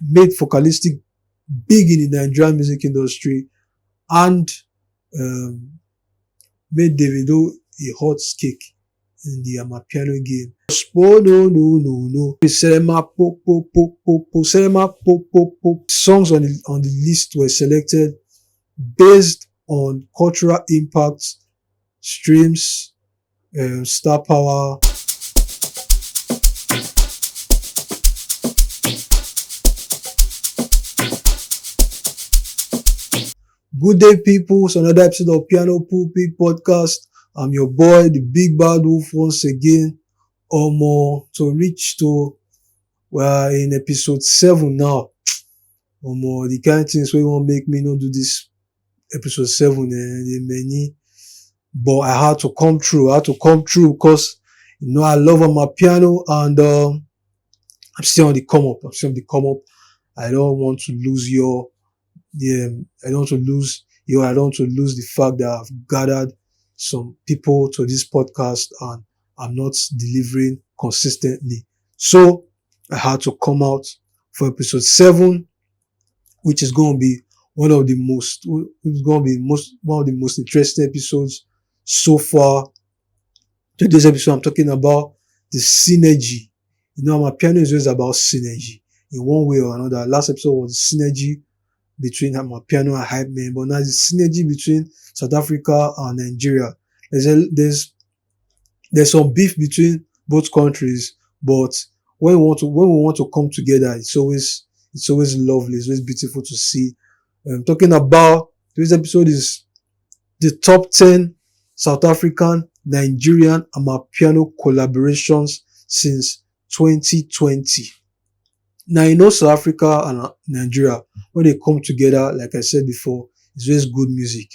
made Focalistic big in the Nigerian music industry, and made Davido a hot cake in the Amapiano game. Songs on the list were selected based on cultural impacts, streams, star power. Good day, people. It's another episode of Piano Pulpit podcast. I'm your boy, the big bad wolf, once again. We're in episode 7 now. The kind of things we won't make me not do this episode 7 many. But I had to come through. Because, I love Amapiano, and I'm still on the come up. I don't want to lose I don't want to lose the fact that I've gathered some people to this podcast and I'm not delivering consistently. So I had to come out for episode 7, which is going to be one of the most interesting episodes so far. Today's episode, I'm talking about the synergy. Amapiano is always about synergy in one way or another. Last episode was the synergy between Amapiano and Hype Man, but now the synergy between South Africa and Nigeria. There's some beef between both countries, but when we want to come together, it's always lovely. It's always beautiful to see. Talking about today's episode is the top 10 South African Nigerian Amapiano collaborations since 2020. Now, South Africa and Nigeria, when they come together, like I said before, it's always good music.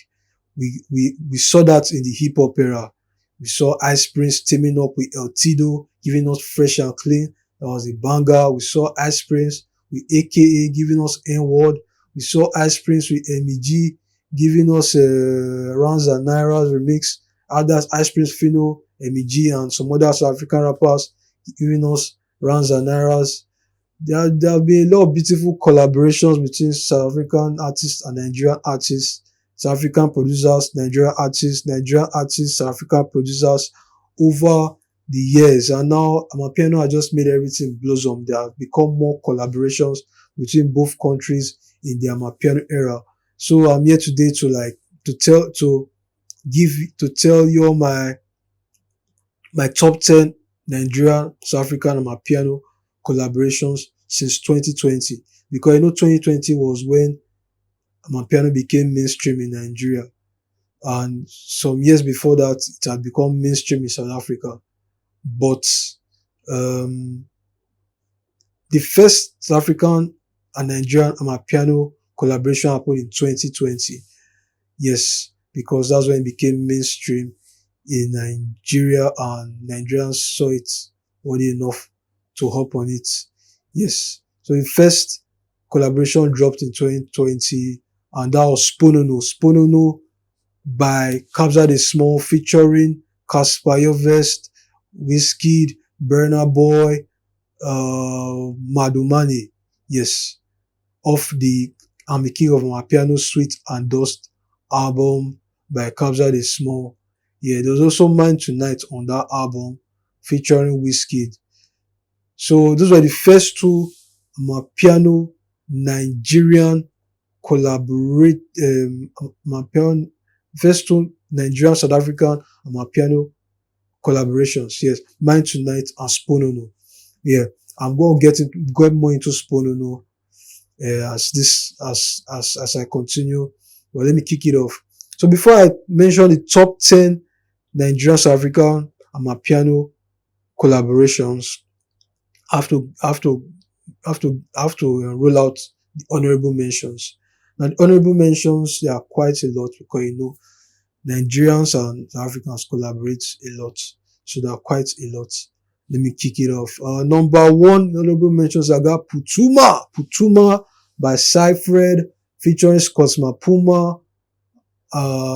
We saw that in the hip hop era. We saw Ice Prince teaming up with ladydu, giving us Fresh and Clean. That was a banger. We saw Ice Prince with Ckay giving us N-Word. We saw Ice Prince with MEG giving us Rands and Naira's remix. Others, Ice Prince Fino, MEG, and some other South African rappers giving us Rands and Naira's. There have been a lot of beautiful collaborations between South African artists and Nigerian artists, South African producers, Nigerian artists, South African producers over the years. And now Amapiano has just made everything blossom. There have become more collaborations between both countries in the Amapiano era. So I'm here today to tell you my top 10 Nigerian South African Amapiano collaborations since 2020, because 2020 was when Amapiano became mainstream in Nigeria, and some years before that it had become mainstream in South Africa. But the first South African and Nigerian Amapiano collaboration happened in 2020. Yes, because that's when it became mainstream in Nigeria and Nigerians saw it worthy enough to hop on it. Yes. So the first collaboration dropped in 2020, and that was Sponono by Kabza the Small featuring Casper Vest, Wizkid, Burna Boy, Madumani. Yes. Off the I'm the King of Amapiano Sweet and Dust album by Kabza the Small. Yeah, there was also Mine Tonight on that album featuring Wizkid. So those were the first two Amapiano Nigerian first two Nigerian South African Amapiano collaborations. Yes, Mine Tonight and Sponono. Yeah, I'm going to get more into Sponono as I continue. Well, let me kick it off. So before I mention the top 10 Nigerian South African Amapiano collaborations, I have to roll out the honorable mentions. Now, the honorable mentions, there are quite a lot, because Nigerians and South Africans collaborate a lot, so there are quite a lot. Let me kick it off. Number 1 honorable mentions, I got Putuma by Cyfred featuring scottsmaphuma.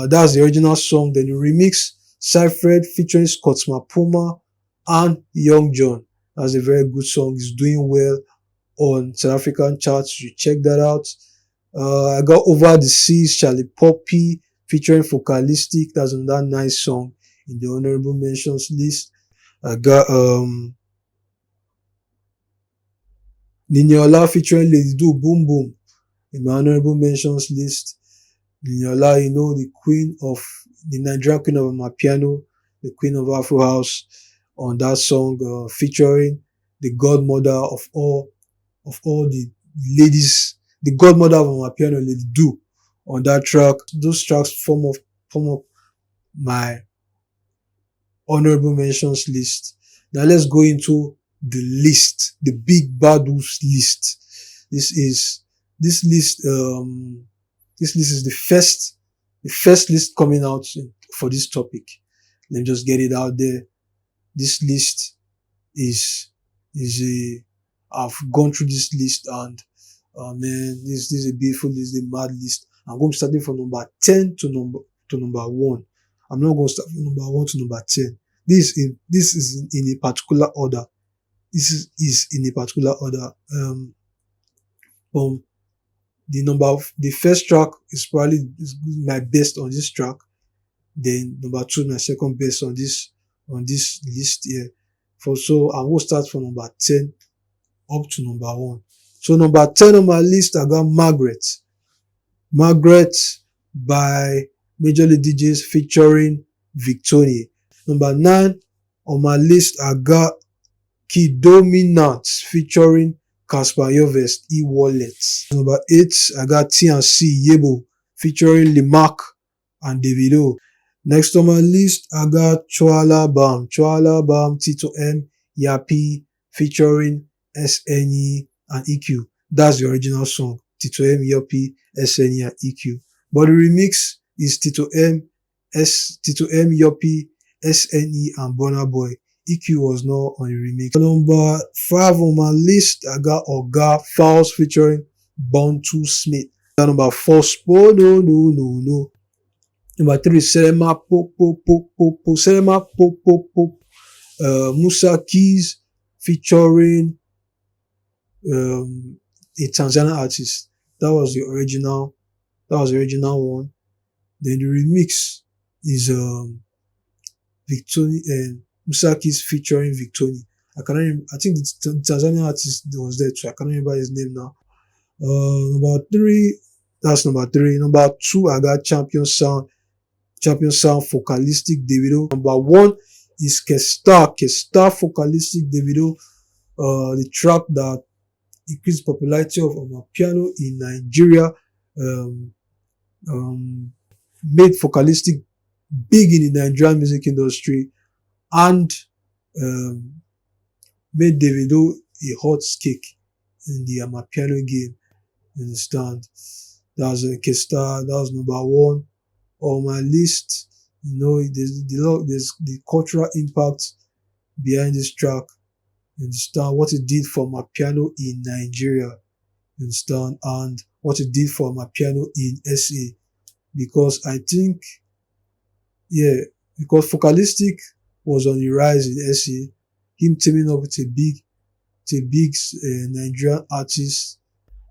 That's the original song. Then the remix, Cyfred featuring scottsmaphuma and Young John. That's a very good song. It's doing well on South African charts. You check that out. I got Over the Seas, Charlie Poppy featuring Focalistic. That's another nice song in the honorable mentions list. I got Niniola featuring Ladydu, Boom Boom in my honorable mentions list. Niniola, you know, the Nigerian queen of Amapiano, the queen of Afro House, on that song, featuring the godmother of all the ladies, the godmother of Amapiano, Ladydu, on that track. Those tracks form up my honorable mentions list. Now let's go into the list, the big bad wolves list. This list is the first list coming out for this topic. Let me just get it out there. This list I've gone through this list, and man, this is a beautiful list, a mad list. I'm going to be starting from number 10 to number 1. I'm not going to start from number 1 to number 10. This is in a particular order. This is in a particular order. The first track is probably my best on this track. Then number 2, my second best on this list here. So I'm going to start from number 10 up to number 1. So number 10 on my list, I got Margaret by Major League DJs featuring Victoria. Number 9 on my list, I got Kidominant featuring Casper Jovest, E-Wallet. Number 8, I got T&C Yebo featuring Limac and Davido. Next on my list, I got tshwalabam, Tito M, Yappy featuring SNE and EQ. That's the original song, Tito M, Yappy, SNE and EQ. But the remix is Tito M, Yappy, SNE and Burna Boy. EQ was not on the remix. Number 5 on my list, I got Oga Fowls featuring Bantu Smith. Number 4, Spo No. Number 3, Serema Pop. Musa Keys featuring a Tanzanian artist. That was the original one. Then the remix is Victoria and Musa Keys featuring Victoria. I think the Tanzanian artist was there too. I can't remember his name now. Number 3, that's number 3. Number 2, I got Champion Sound Focalistic Davido. Number 1 is Ckay Focalistic Davido. The track that increased popularity of Amapiano in Nigeria, made Focalistic big in the Nigerian music industry, and made Davido a hot cake in the Amapiano game. You understand? That was Ckay. That was number 1 on my list. You know, there's the cultural impact behind this track. You understand what it did for Amapiano in Nigeria. You understand? And what it did for Amapiano in SA. Because I think, because Focalistic was on the rise in SA, him teaming up with a big Nigerian artist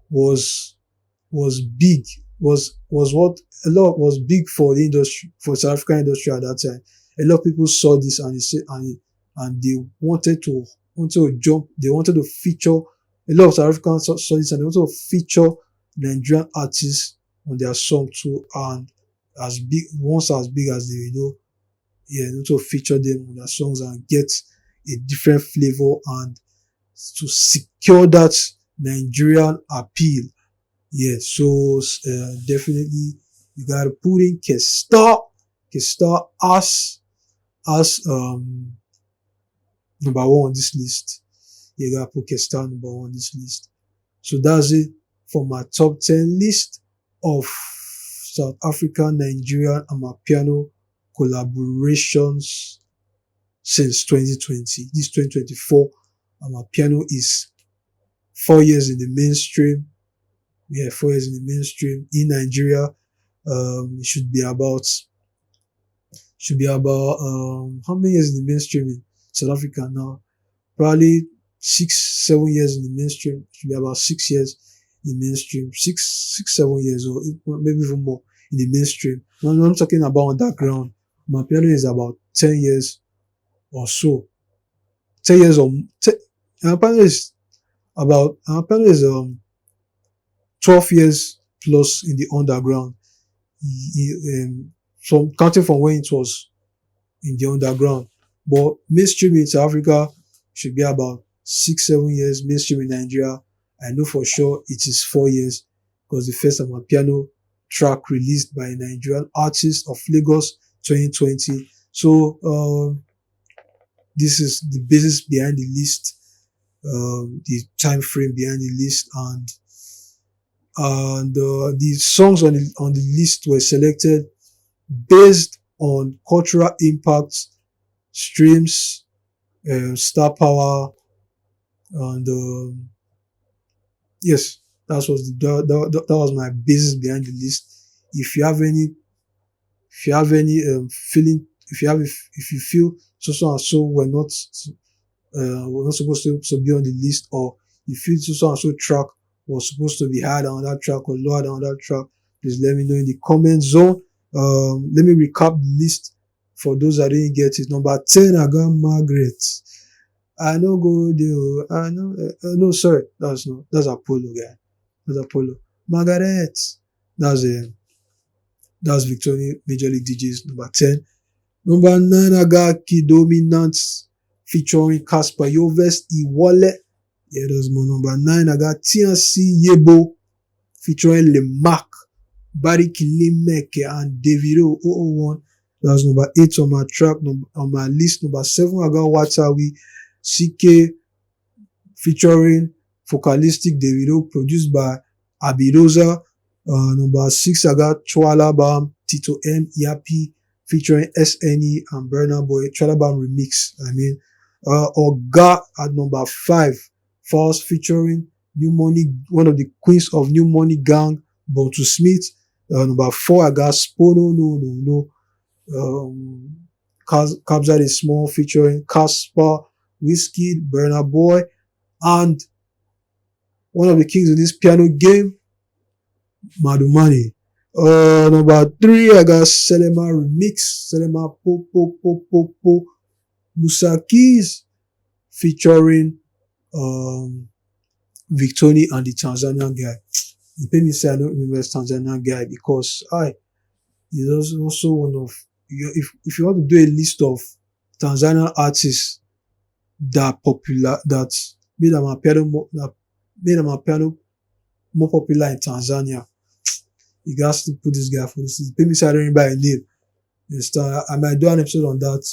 was big. Was big for the industry, for South African industry at that time. A lot of people saw this and they wanted to jump. They wanted to feature. A lot of South Africans saw this and they wanted to feature Nigerian artists on their song too, and as big as they know, they want to feature them on their songs and get a different flavor and to secure that Nigerian appeal. So definitely you gotta put in Ckay as number 1 on this list. You gotta put Ckay number 1 on this list. So that's it for my top 10 list of South African Nigerian Amapiano collaborations since 2020. This 2024, Amapiano is 4 years in the mainstream. 4 years in the mainstream in Nigeria. It should be about how many years in the mainstream in South Africa now? Probably 6-7 years in the mainstream. It should be about 6 years in the mainstream. 7 years, or maybe even more in the mainstream. When I'm talking about underground, Amapiano is about 10 years or so. 10 years or Amapiano is 12 years plus in the underground. From counting from when it was in the underground. But mainstream in South Africa should be about 6-7 years. Mainstream in Nigeria, I know for sure it is 4 years, because the first Amapiano track released by a Nigerian artist of Lagos 2020. So this is the basis behind the list, the time frame behind the list, and the songs on the list were selected based on cultural impacts, streams, star power, and yes, that was my basis behind the list. If you have any feeling, if you feel so and so we're not supposed to be on the list, or you feel so and so track was supposed to be higher on that track or lower on that track, please let me know in the comment zone. Let me recap the list for those that didn't get it. Number 10, I got Margaret. I know go there. I know. No, sorry, that's Apollo guy. That's Apollo. Margaret. That's Victoria Major League DJs. Number 10. Number 9, I got Key Dominance featuring Casper Yoves Iwole. Yeah, that's my number 9. I got TNC Yebo featuring Lemak, Barry Kilimeke, and Davido 001. That's number 8 on my track. On my list. Number 7, I got Watawi Ckay featuring Focalistic, Davido, produced by Abirosa. Number 6, I got tshwalabam, Tito M, Yapi, featuring SNE and Burna Boy, tshwalabam remix. Oga at number 5, False featuring New Money, one of the queens of New Money gang, Bontu Smith. Number 4, I got Spono, no. Kabza the Small featuring Casper, Whiskey, Burna Boy, and one of the kings of this piano game, Madumani. Number 3, I got Selema remix, Selema Po Musa Keys featuring Victoni and the Tanzanian guy. You pay me say I don't remember this Tanzanian guy, because he's also one of, if you want to do a list of Tanzanian artists that made Amapiano more popular in Tanzania, you guys to put this guy for this. You pay me say I don't remember a name. I might do an episode on that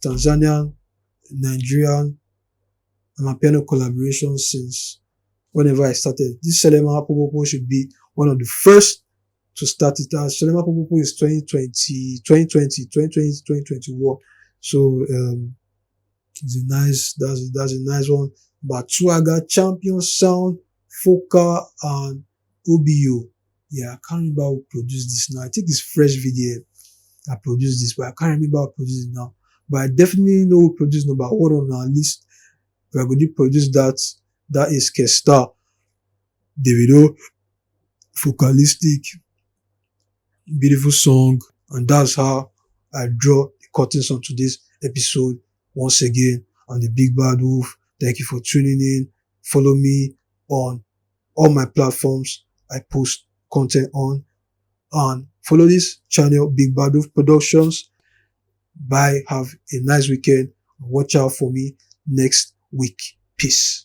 Tanzanian, Nigerian Amapiano collaboration since whenever I started. This Selema Popopo should be one of the first to start it out. Selema Popopo is 2021. So that's a nice one. But 2, I got Champion Sound, Foca, and OBO. Yeah, I can't remember who produced this now. I think it's Fresh Video I produced this, but I can't remember who produced it now. But I definitely know who produced number 1 on our list. Vigrodeep produced that. That is Kesta, Davido, Focalistic, beautiful song, and that's how I draw the curtains on today's episode. Once again, I'm the Big Bad Wolf. Thank you for tuning in. Follow me on all my platforms I post content on, and follow this channel, Big Bad Wolf Productions. Bye. Have a nice weekend. Watch out for me next week. Peace.